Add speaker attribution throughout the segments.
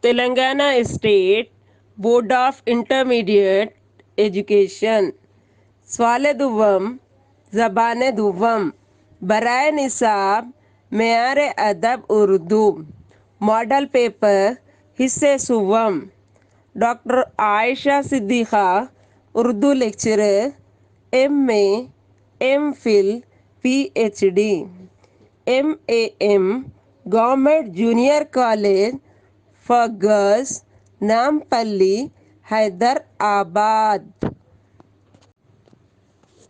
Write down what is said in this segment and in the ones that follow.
Speaker 1: Telangana state board of intermediate education. سوال دوم، زبان دوم برائے نصاب معیار ادب اردو. ماڈل پیپر حصہ سوم. Doctor Ayesha Siddiqua, Urdu lecturer, M A, M Phil, P H D, M government junior college for girls, Nampally, Hyderabad.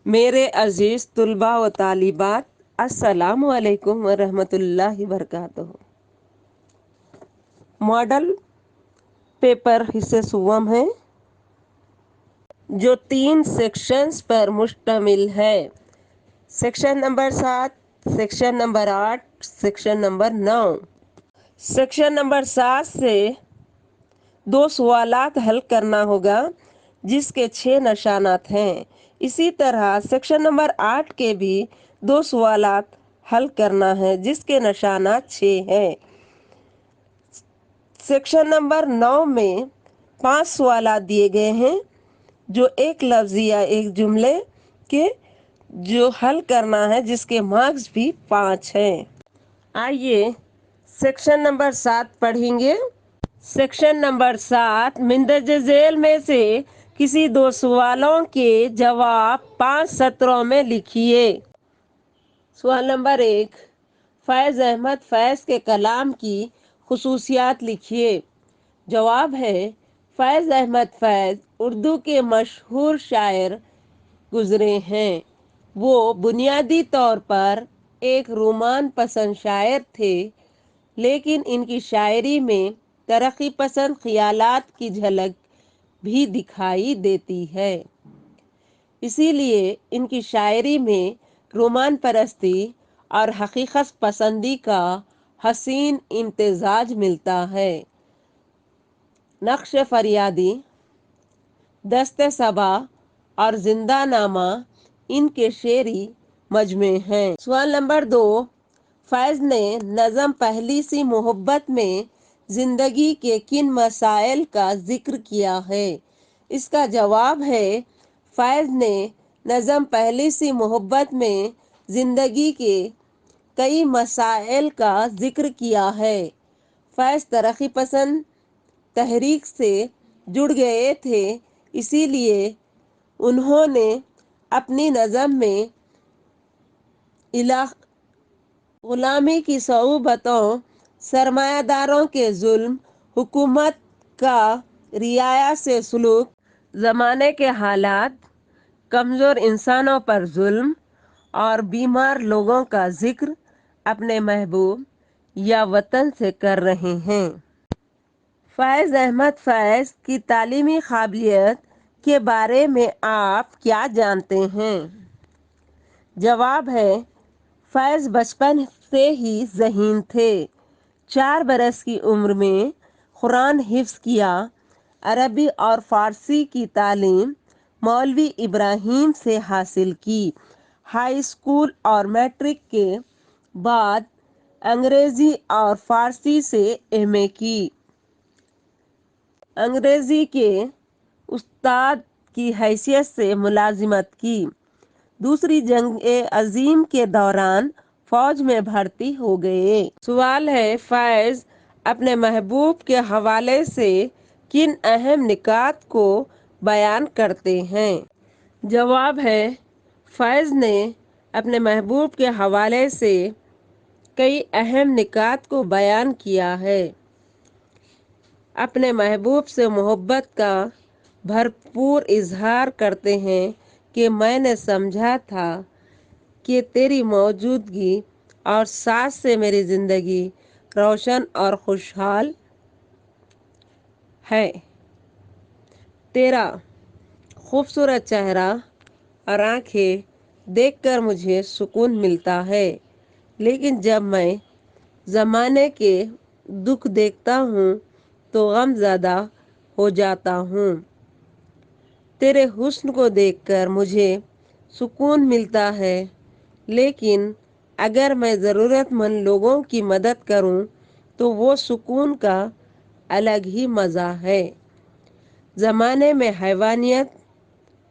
Speaker 1: میرے عزیز طلباء و طالبات، السلام علیکم ورحمۃ اللہ وبرکاتہ. ماڈل پیپر حصہ سوم ہے جو 3 سیکشنز پر مشتمل ہے. Section number 7، section number 8، section number 9. Section number 7 سے 2 سوالات حل کرنا ہوگا جس کے 6 نشانات ہیں. اسی طرح سیکشن نمبر 8 کے بھی 2 سوالات حل کرنا ہے جس کے نشانات 6 ہیں. سیکشن نمبر 9 میں 5 سوالات دیے گئے ہیں جو ایک لفظ یا ایک جملے کے جو حل کرنا ہے جس کے مارکس بھی 5 ہیں. آئیے سیکشن نمبر 7 پڑھیں گے. سیکشن نمبر 7، مندرجہ ذیل میں سے کسی 2 سوالوں کے جواب 5 سطروں میں لکھیے. سوال نمبر 1، فیض احمد فیض کے کلام کی خصوصیات لکھیے. جواب ہے، فیض احمد فیض اردو کے مشہور شاعر گزرے ہیں. وہ بنیادی طور پر ایک رومان پسند شاعر تھے، لیکن ان کی شاعری میں ترقی پسند خیالات کی جھلک بھی دکھائی دیتی ہے. اسی لیے ان کی شاعری میں رومان پرستی اور حقیقت پسندی کا حسین امتزاج ملتا ہے. نقش فریادی، دست صبا اور زندہ نامہ ان کے شعری مجموعے ہیں. سوال نمبر 2، فیض نے نظم پہلی سی محبت میں زندگی کے کن مسائل کا ذکر کیا ہے؟ اس کا جواب ہے، فیض نے نظم پہلی سی محبت میں زندگی کے کئی مسائل کا ذکر کیا ہے. فیض ترقی پسند تحریک سے جڑ گئے تھے، اسی لیے انہوں نے اپنی نظم میں غلامی کی صعوبتوں، سرمایہ داروں کے ظلم، حکومت کا رعایا سے سلوک، زمانے کے حالات، کمزور انسانوں پر ظلم اور بیمار لوگوں کا ذکر اپنے محبوب یا وطن سے کر رہے ہیں. فیض احمد فیض کی تعلیمی قابلیت کے بارے میں آپ کیا جانتے ہیں؟ جواب ہے، فیض بچپن سے ہی ذہین تھے. 4 برس کی عمر میں قرآن حفظ کیا. عربی اور فارسی کی تعلیم مولوی ابراہیم سے حاصل کی. ہائی اسکول اور میٹرک کے بعد انگریزی اور فارسی سے ایم اے کی. انگریزی کے استاد کی حیثیت سے ملازمت کی. دوسری جنگ عظیم کے دوران فوج میں بھرتی ہو گئے. سوال ہے، فیض اپنے محبوب کے حوالے سے کن اہم نکات کو بیان کرتے ہیں؟ جواب ہے، فیض نے اپنے محبوب کے حوالے سے کئی اہم نکات کو بیان کیا ہے. اپنے محبوب سے محبت کا بھرپور اظہار کرتے ہیں کہ میں نے سمجھا تھا کہ تیری موجودگی اور ساتھ سے میری زندگی روشن اور خوشحال ہے. تیرا خوبصورت چہرہ اور آنکھیں دیکھ کر مجھے سکون ملتا ہے، لیکن جب میں زمانے کے دکھ دیکھتا ہوں تو غم زدہ ہو جاتا ہوں. تیرے حسن کو دیکھ کر مجھے سکون ملتا ہے، لیکن اگر میں ضرورت مند لوگوں کی مدد کروں تو وہ سکون کا الگ ہی مزہ ہے۔ زمانے میں حیوانیت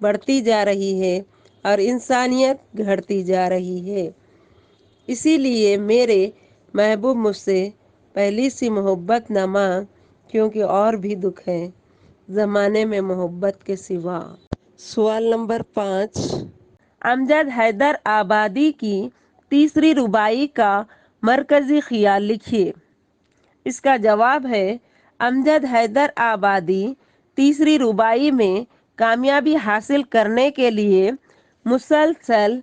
Speaker 1: بڑھتی جا رہی ہے اور انسانیت گھٹتی جا رہی ہے، اسی لیے میرے محبوب مجھ سے پہلی سی محبت نہ مانگ، کیونکہ اور بھی دکھ ہے زمانے میں محبت کے سوا۔ سوال نمبر 5، امجد حیدر آبادی کی تیسری رباعی کا مرکزی خیال لکھیے۔ اس کا جواب ہے، امجد حیدر آبادی تیسری رباعی میں کامیابی حاصل کرنے کے لیے مسلسل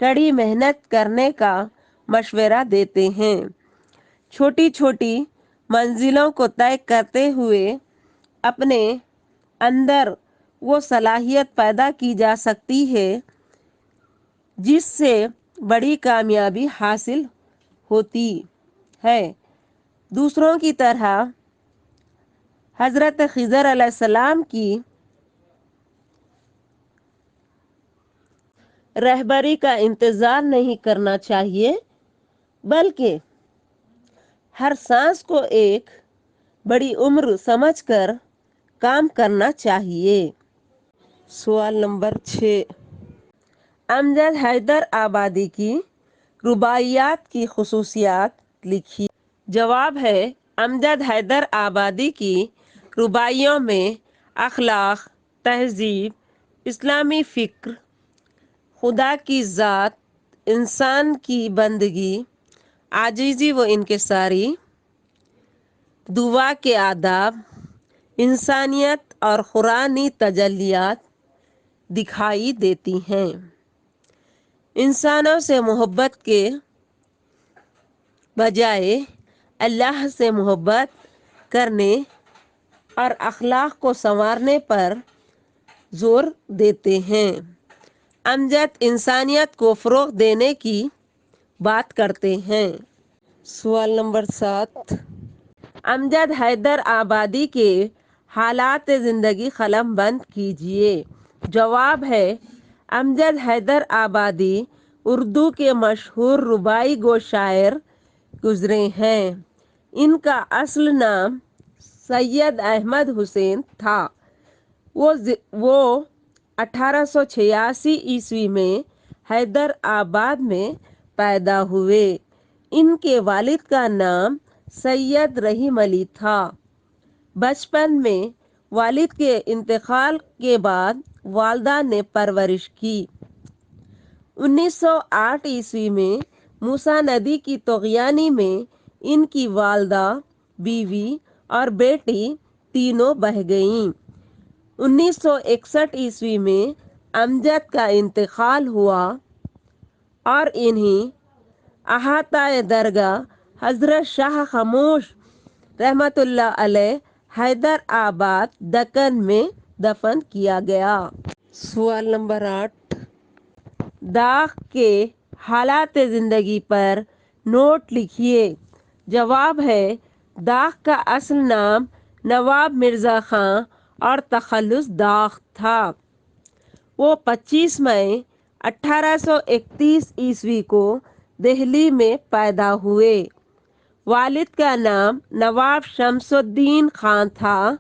Speaker 1: کڑی محنت کرنے کا مشورہ دیتے ہیں۔ چھوٹی چھوٹی منزلوں کو طے کرتے ہوئے اپنے اندر وہ صلاحیت پیدا کی جا سکتی ہے جس سے بڑی کامیابی حاصل ہوتی ہے۔ دوسروں کی طرح حضرت خضر علیہ السلام کی رہبری کا انتظار نہیں کرنا چاہیے، بلکہ ہر سانس کو ایک بڑی عمر سمجھ کر کام کرنا چاہیے۔ سوال نمبر 6، امجد حیدر آبادی کی رباعیات کی خصوصیات لکھیے۔ جواب ہے، امجد حیدر آبادی کی رباعیوں میں اخلاق، تہذیب، اسلامی فکر، خدا کی ذات، انسان کی بندگی، عاجزی و انکساری، دعا کے آداب، انسانیت اور قرآنی تجلیات دکھائی دیتی ہیں۔ انسانوں سے محبت کے بجائے اللہ سے محبت کرنے اور اخلاق کو سنوارنے پر زور دیتے ہیں۔ امجد انسانیت کو فروغ دینے کی بات کرتے ہیں۔ سوال نمبر 7، امجد حیدر آبادی کے حالات زندگی قلم بند کیجیے۔ جواب ہے، امجد حیدر آبادی اردو کے مشہور رباعی گو شاعر گزرے ہیں۔ ان کا اصل نام سید احمد حسین تھا۔ وہ 1886 میں حیدر آباد میں پیدا ہوئے۔ ان کے والد کا نام سید رحیم علی تھا۔ بچپن میں والد کے انتقال کے بعد والدہ نے پرورش کی۔ 1908 میں موسیٰ ندی کی طغیانی میں ان کی والدہ، بیوی اور بیٹی تینوں بہہ گئیں۔ 1961 میں امجد کا انتقال ہوا اور انہیں احاطہ درگاہ حضرت شاہ خاموش رحمۃ اللہ علیہ حیدر آباد دکن میں دفن کیا گیا۔ سوال نمبر 8، داغ کے حالات زندگی پر نوٹ لکھیے۔ جواب ہے، داغ کا اصل نام نواب مرزا خان اور تخلص داغ تھا۔ وہ 25 مئی 1831 کو دہلی میں پیدا ہوئے۔ والد کا نام نواب شمس الدین خان تھا۔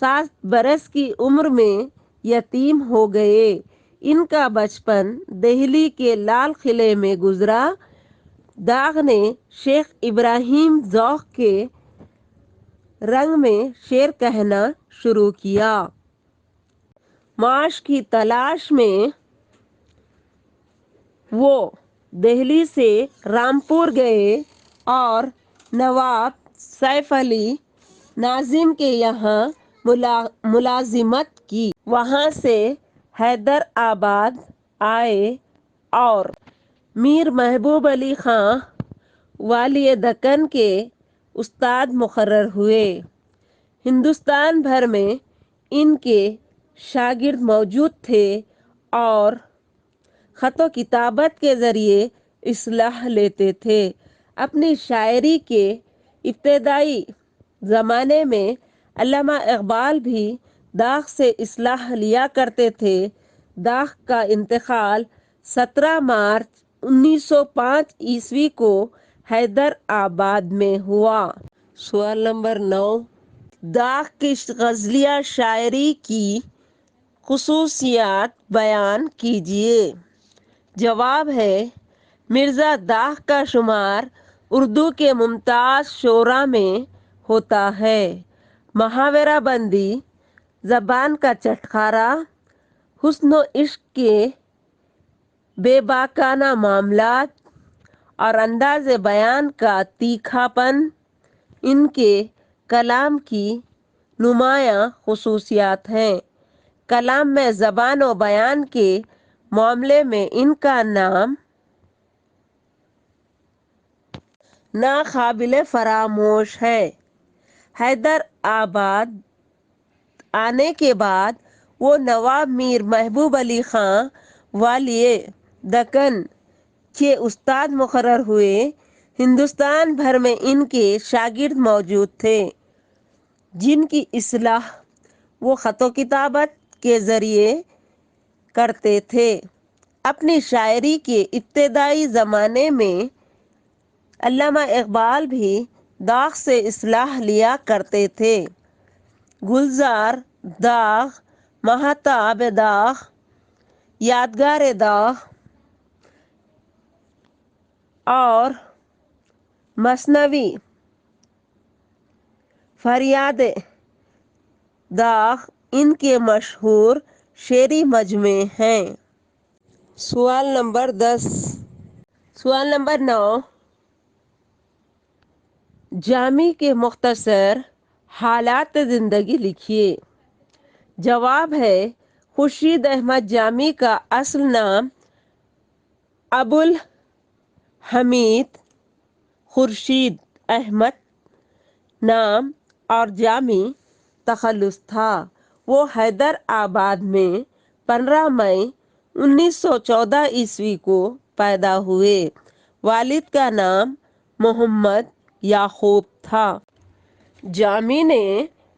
Speaker 1: 7 برس کی عمر میں یتیم ہو گئے۔ ان کا بچپن دہلی کے لال قلعے میں گزرا۔ داغ نے شیخ ابراہیم ذوق کے رنگ میں شعر کہنا شروع کیا۔ معاش کی تلاش میں وہ دہلی سے رامپور گئے اور نواب سیف علی ناظم کے یہاں ملازمت کی۔ وہاں سے حیدر آباد آئے اور میر محبوب علی خان والی دکن کے استاد مقرر ہوئے۔ ہندوستان بھر میں ان کے شاگرد موجود تھے اور خط و کتابت کے ذریعے اصلاح لیتے تھے۔ اپنی شاعری کے ابتدائی زمانے میں علامہ اقبال بھی داغ سے اصلاح لیا کرتے تھے۔ داغ کا انتقال 17 مارچ 1905 کو حیدر آباد میں ہوا۔ سوال نمبر 9، داغ کی غزلیہ شاعری کی خصوصیات بیان کیجیے۔ جواب ہے، مرزا داغ کا شمار اردو کے ممتاز شعراء میں ہوتا ہے۔ محاورہ بندی، زبان کا چٹخارا، حسن و عشق کے بے باکانہ معاملات اور انداز بیان کا تیکھا پن ان کے کلام کی نمایاں خصوصیات ہیں۔ کلام میں زبان و بیان کے معاملے میں ان کا نام ناقابل فراموش ہے۔ حیدر آباد آنے کے بعد وہ نواب میر محبوب علی خاں والی دکن کے استاد مقرر ہوئے۔ ہندوستان بھر میں ان کے شاگرد موجود تھے، جن کی اصلاح وہ خط و کتابت کے ذریعے کرتے تھے۔ اپنی شاعری کے ابتدائی زمانے میں علامہ اقبال بھی داغ سے اصلاح لیا کرتے تھے۔ گلزار داغ، مہتاب داغ، یادگار داغ اور مثنوی فریاد داغ ان کے مشہور شعری مجموعے ہیں۔ سوال نمبر 10۔ سوال نمبر 9، جامی کے مختصر حالات زندگی لکھیے۔ جواب ہے، خورشید احمد جامی کا اصل نام ابوالحمید خورشید احمد نام اور جامی تخلص تھا۔ وہ حیدر آباد میں 15 مئی 1914 کو پیدا ہوئے۔ والد کا نام محمد یعقوب تھا۔ جامی نے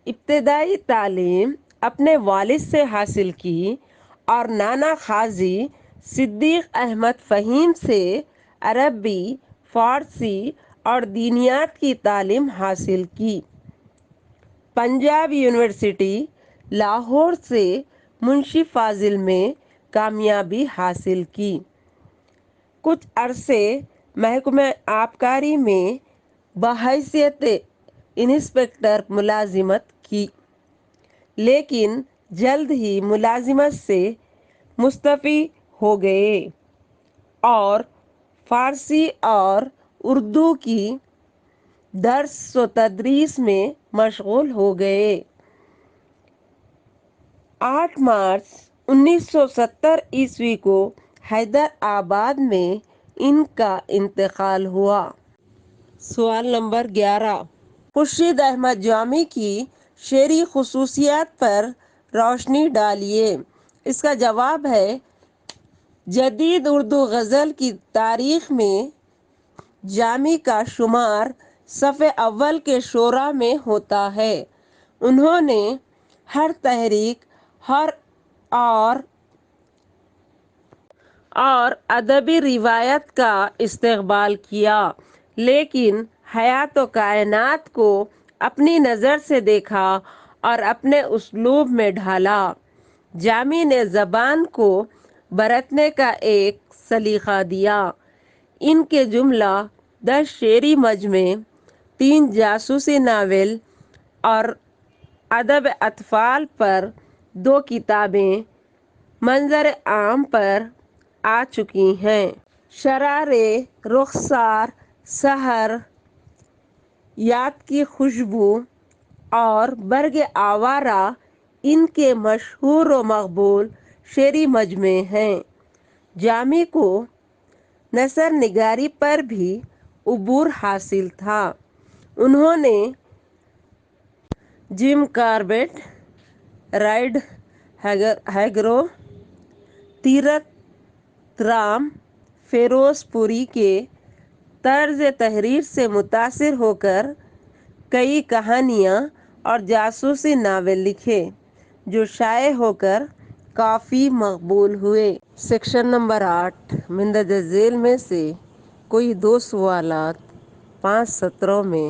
Speaker 1: ابتدائی تعلیم اپنے والد سے حاصل کی اور نانا قاضی صدیق احمد فہیم سے عربی، فارسی اور دینیات کی تعلیم حاصل کی۔ پنجاب یونیورسٹی لاہور سے منشی فاضل میں کامیابی حاصل کی۔ کچھ عرصے محکمہ آبکاری میں بحیثیت انسپکٹر ملازمت کی، لیکن جلد ہی ملازمت سے مستعفی ہو گئے اور فارسی اور اردو کی درس و تدریس میں مشغول ہو گئے۔ 8 مارچ 1970 کو حیدر آباد میں ان کا انتقال ہوا۔ سوال نمبر 11۔ خورشید احمد جامی کی شعری خصوصیات پر روشنی ڈالیے۔ اس کا جواب ہے، جدید اردو غزل کی تاریخ میں جامی کا شمار صف اول کے شعراء میں ہوتا ہے۔ انہوں نے ہر تحریک اور ادبی روایت کا استقبال کیا، لیکن حیات و کائنات کو اپنی نظر سے دیکھا اور اپنے اسلوب میں ڈھالا۔ جامی نے زبان کو برتنے کا ایک سلیقہ دیا۔ ان کے جملہ 10 شعری مجموعے، 3 جاسوسی ناول اور ادب اطفال پر 2 کتابیں منظر عام پر آ چکی ہیں۔ شرار رخسار، سحر، یاد کی خوشبو اور برگ آوارہ ان کے مشہور و مقبول شعری مجموعے ہیں۔ جامی کو نثر نگاری پر بھی عبور حاصل تھا۔ انہوں نے جم کاربیٹ، رائڈ ہیگرو، تیرتھ رام فیروز پوری کے طرز تحریر سے متاثر ہو کر کئی کہانیاں اور جاسوسی ناول لکھے، جو شائع ہو کر کافی مقبول ہوئے۔ Section number 8۔ مندرجہ ذیل میں سے کوئی 2 سوالات 5 سطروں میں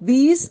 Speaker 1: 20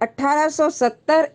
Speaker 1: 1870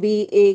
Speaker 1: BA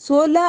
Speaker 1: 16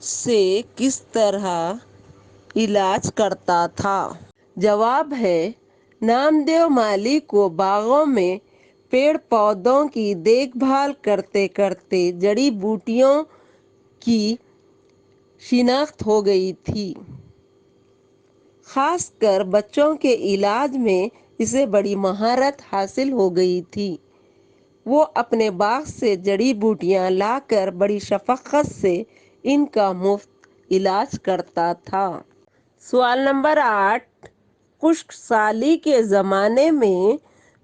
Speaker 1: سے کس طرح علاج کرتا تھا؟ جواب ہے، نامدیو مالی کو باغوں میں پیڑ پودوں کی دیکھ بھال کرتے کرتے جڑی بوٹیوں کی شناخت ہو گئی تھی۔ خاص کر بچوں کے علاج میں اسے بڑی مہارت حاصل ہو گئی تھی۔ وہ اپنے باغ سے جڑی بوٹیاں لا کر بڑی شفقت سے ان کا مفت علاج کرتا تھا۔ سوال نمبر 8، خشک سالی کے زمانے میں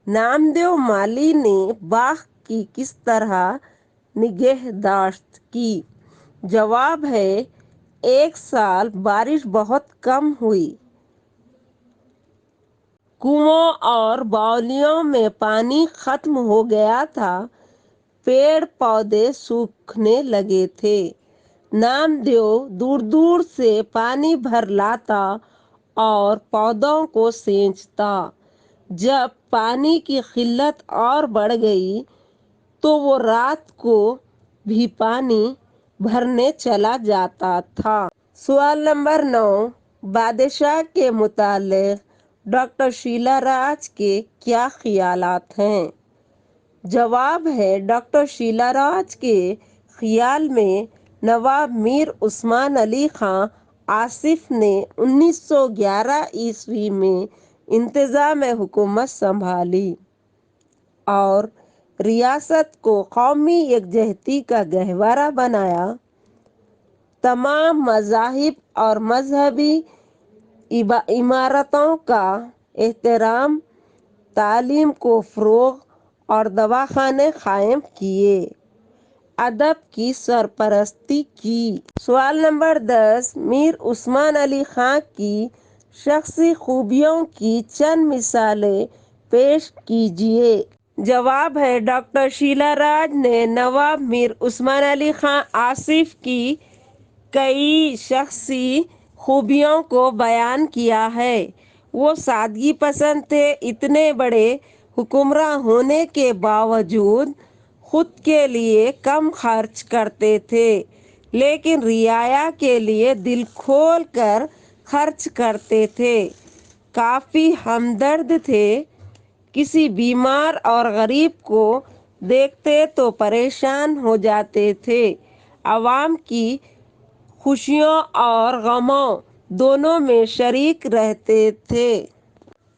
Speaker 1: نامدیو مالی نے باغ کی کس طرح نگہداشت کی؟ جواب ہے، ایک سال بارش بہت کم ہوئی، کنووں اور باولیوں میں پانی ختم ہو گیا تھا، پیڑ پودے سوکھنے لگے تھے۔ نامدیو دور دور سے پانی بھر لاتا اور پودوں کو سینچتا۔ جب پانی کی قلت اور بڑھ گئی تو وہ رات کو بھی پانی بھرنے چلا جاتا تھا۔ سوال نمبر 9، بادشاہ کے متعلق ڈاکٹر شیلا راج کے کیا خیالات ہیں؟ جواب ہے، ڈاکٹر شیلا راج کے خیال میں نواب میر عثمان علی خان آصف نے 1911 میں انتظام حکومت سنبھالی اور ریاست کو قومی یکجہتی کا گہوارہ بنایا۔ تمام مذاہب اور مذہبی عمارتوں کا احترام، تعلیم کو فروغ اور دواخانے قائم کیے، ادب کی سرپرستی کی۔ سوال نمبر 10، میر عثمان علی خان کی شخصی خوبیوں کی چند مثالیں پیش کیجیے۔ جواب ہے، ڈاکٹر شیلا راج نے نواب میر عثمان علی خان آصف کی کئی شخصی خوبیوں کو بیان کیا ہے۔ وہ سادگی پسند تھے۔ اتنے بڑے حکمراں ہونے کے باوجود خود کے لیے کم خرچ کرتے تھے، لیکن رعایا کے لیے دل کھول کر خرچ کرتے تھے۔ کافی ہمدرد تھے۔ کسی بیمار اور غریب کو دیکھتے تو پریشان ہو جاتے تھے۔ عوام کی خوشیوں اور غموں دونوں میں شریک رہتے تھے۔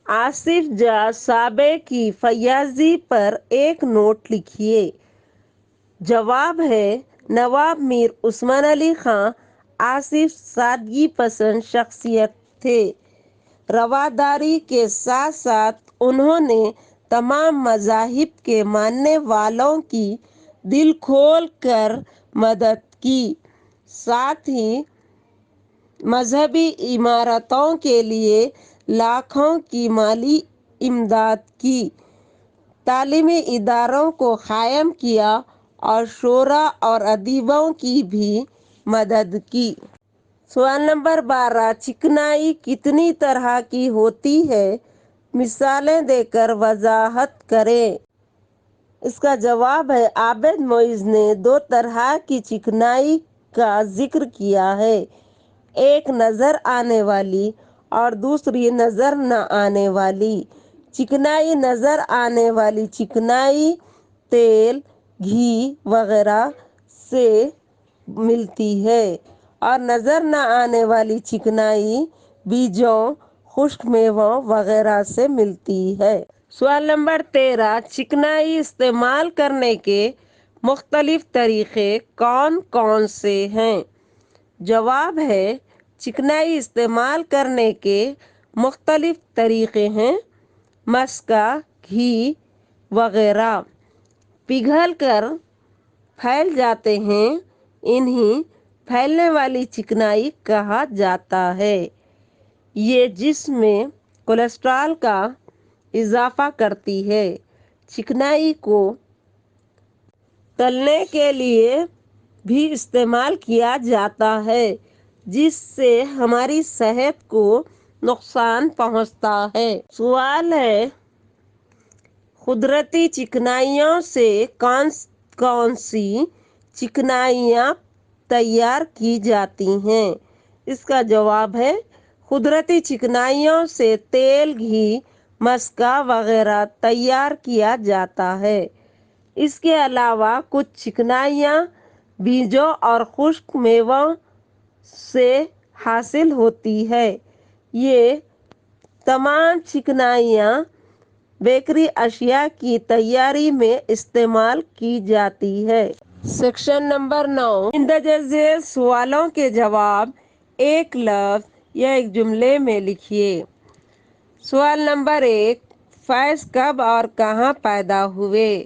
Speaker 1: آصف جاہ صاحب کی فیاضی پر ایک نوٹ لکھیے۔ جواب ہے، نواب میر عثمان علی خان آصف سادگی پسند شخصیت تھے۔ رواداری کے ساتھ ساتھ انہوں نے تمام مذاہب کے ماننے والوں کی دل کھول کر مدد کی، ساتھ ہی مذہبی عمارتوں کے لیے لاکھوں کی مالی امداد کی، تعلیمی اداروں کو قائم کیا اور شعراء اور ادیبوں کی بھی مدد کی۔ سوال نمبر 12، چکنائی کتنی طرح کی ہوتی ہے؟ مثالیں دے کر وضاحت کریں۔ اس کا جواب ہے، عابد معیز نے 2 طرح کی چکنائی کا ذکر کیا ہے، ایک نظر آنے والی اور دوسری نظر نہ آنے والی۔ چکنائی نظر آنے والی چکنائی تیل، گھی وغیرہ سے ملتی ہے اور نظر نہ آنے والی چکنائی بیجوں، خشک میووں وغیرہ سے ملتی ہے۔ سوال نمبر 13، چکنائی استعمال کرنے کے مختلف طریقے کون کون سے ہیں؟ جواب ہے، چکنائی استعمال کرنے کے مختلف طریقے ہیں: مسکا، گھی وغیرہ پگھل کر پھیل جاتے ہیں، انہیں پھیلنے والی چکنائی کہا جاتا ہے۔ یہ جسم میں کولیسٹرول کا اضافہ کرتی ہے۔ چکنائی کو تلنے کے لیے بھی استعمال کیا جاتا ہے، جس سے ہماری صحت کو نقصان پہنچتا ہے۔ سوال ہے، قدرتی چکنائیوں سے کون کون سی چکنائیاں تیار کی جاتی ہیں؟ اس کا جواب ہے قدرتی چکنائیوں سے تیل، گھی، مسکا وغیرہ تیار کیا جاتا ہے۔ اس کے علاوہ کچھ چکنائیاں بیجوں اور خشک میووں سے حاصل ہوتی ہے۔ یہ تمام چکنائیاں بیکری اشیاء کی تیاری میں استعمال کی جاتی ہے۔ سیکشن نمبر 9، مندرجہ ذیل سوالوں کے جواب ایک لفظ یا ایک جملے میں لکھیے۔ سوال نمبر 1، فیض کب اور کہاں پیدا ہوئے؟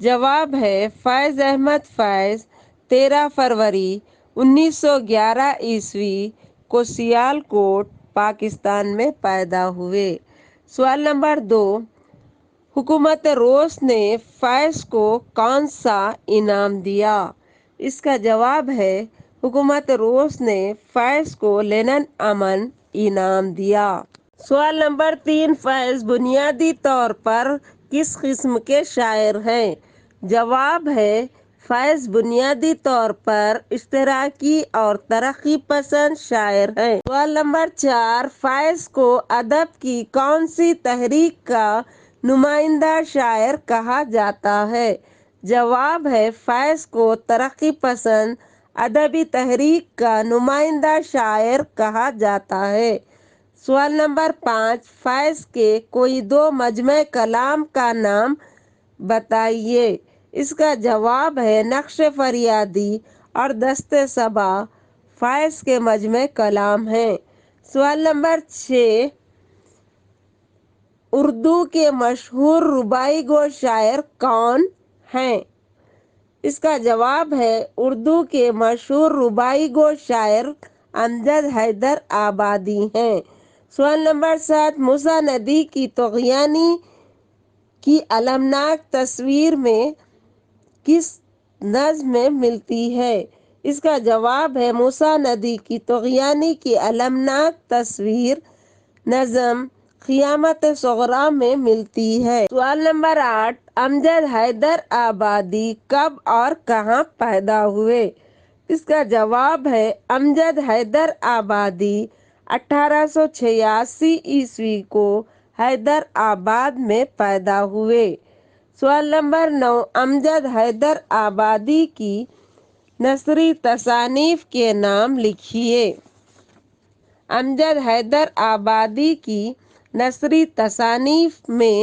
Speaker 1: جواب ہے فیض احمد فیض 13 فروری 1911 عیسوی کو سیالکوٹ، پاکستان میں پیدا ہوئے۔ سوال نمبر 2، حکومت روس نے فیض کو کون سا انعام دیا؟ اس کا جواب ہے حکومت روس نے فیض کو لینن امن انعام دیا۔ سوال نمبر 3، فیض بنیادی طور پر کس قسم کے شاعر ہیں؟ جواب ہے فیض بنیادی طور پر اشتراکی اور ترقی پسند شاعر ہیں۔ سوال نمبر 4، فیض کو ادب کی کون سی تحریک کا نمائندہ شاعر کہا جاتا ہے؟ جواب ہے فیض کو ترقی پسند ادبی تحریک کا نمائندہ شاعر کہا جاتا ہے۔ سوال نمبر 5، فیض کے کوئی دو مجموعہ کلام کا نام بتائیے۔ اس کا جواب ہے نقش فریادی اور دست صبا فیض کے مجموعہ کلام ہیں۔ سوال نمبر 6، اردو کے مشہور رباعی گو شاعر کون ہیں؟ اس کا جواب ہے اردو کے مشہور رباعی گو شاعر امجد حیدر آبادی ہیں۔ سوال نمبر 7، موسیٰ ندی کی طغیانی کی المناک تصویر میں کس نظم میں ملتی ہے؟ اس کا جواب ہے موسیٰ ندی کی طغیانی کی المناک تصویر نظم قیامت صغریٰ میں ملتی ہے۔ سوال نمبر 8، امجد حیدر آبادی کب اور کہاں پیدا ہوئے؟ اس کا جواب ہے امجد حیدر آبادی 1886 عیسوی کو حیدر آباد میں پیدا ہوئے۔ سوال نمبر 9، امجد حیدر آبادی کی نثری تصانیف کے نام لکھیے۔ امجد حیدر آبادی کی نثری تصانیف میں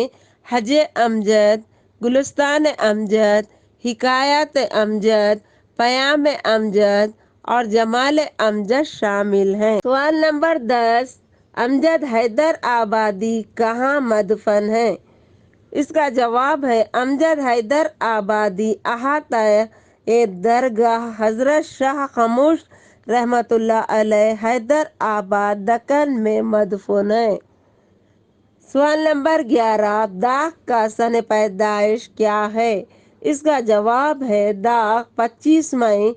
Speaker 1: حج امجد، گلستان امجد، حکایات امجد، پیام امجد اور جمال امجد شامل ہیں۔ سوال نمبر 10، امجد حیدر آبادی کہاں مدفن ہیں؟ اس کا جواب ہے امجد حیدر آبادی احاطہ درگاہ حضرت شاہ خاموش رحمۃ اللہ علیہ حیدر آباد دکن میں مدفون ہے۔ سوال نمبر 11، داغ کا سن پیدائش کیا ہے؟ اس کا جواب ہے داغ 25 مئی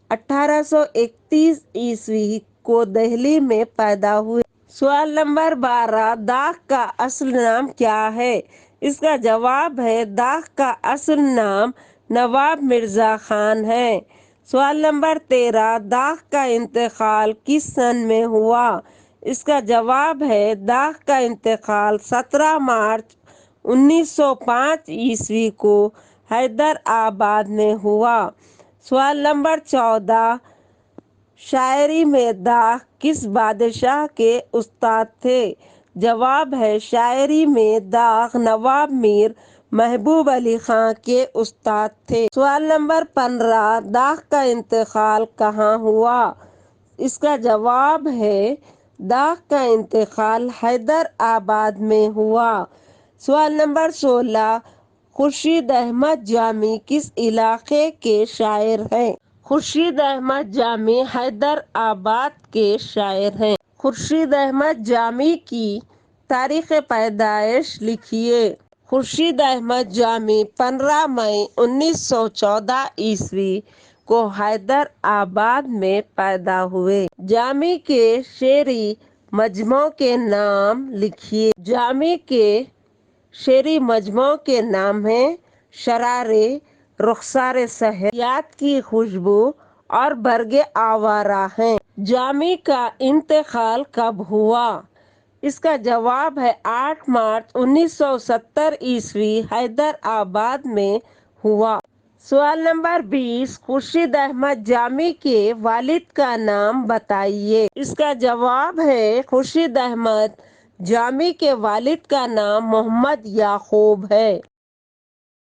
Speaker 1: 1831 عیسوی کو دہلی میں پیدا ہوئے۔ سوال نمبر 12، داغ کا اصل نام کیا ہے؟ اس کا جواب ہے داغ کا اصل نام نواب مرزا خان ہے۔ سوال نمبر 13، داغ کا انتقال کس سن میں ہوا؟ اس کا جواب ہے داغ کا انتقال 17 مارچ 1905 عیسوی کو حیدر آباد میں ہوا۔ سوال نمبر 14، شاعری میں داغ کس بادشاہ کے استاد تھے؟ جواب ہے شاعری میں داغ نواب میر محبوب علی خان کے استاد تھے۔ سوال نمبر 15، داغ کا انتقال کہاں ہوا؟ اس کا جواب ہے داغ کا انتقال حیدر آباد میں ہوا۔ سوال نمبر 16، خورشید احمد جامی کس علاقے کے شاعر ہیں؟ خورشید احمد جامی حیدر آباد کے شاعر ہیں۔ خورشید احمد جامی کی تاریخ پیدائش لکھیے۔ خورشید احمد جامی 15 مئی 1914 عیسوی کو حیدر آباد میں پیدا ہوئے۔ جامی کے شعری مجموعوں کے نام لکھیے۔ جامی کے شعری مجموعوں کے نام ہیں شرارے، رخسار سحر، یاد کی خوشبو اور برگ آوارہ ہیں۔ جامی کا انتقال کب ہوا؟ اس کا جواب ہے 8 مارچ 1970 حیدرآباد میں ہوا۔ سوال نمبر 20، خورشید احمد جامی کے والد کا نام بتائیے۔ اس کا جواب ہے خورشید احمد جامی کے والد کا نام محمد یعقوب ہے۔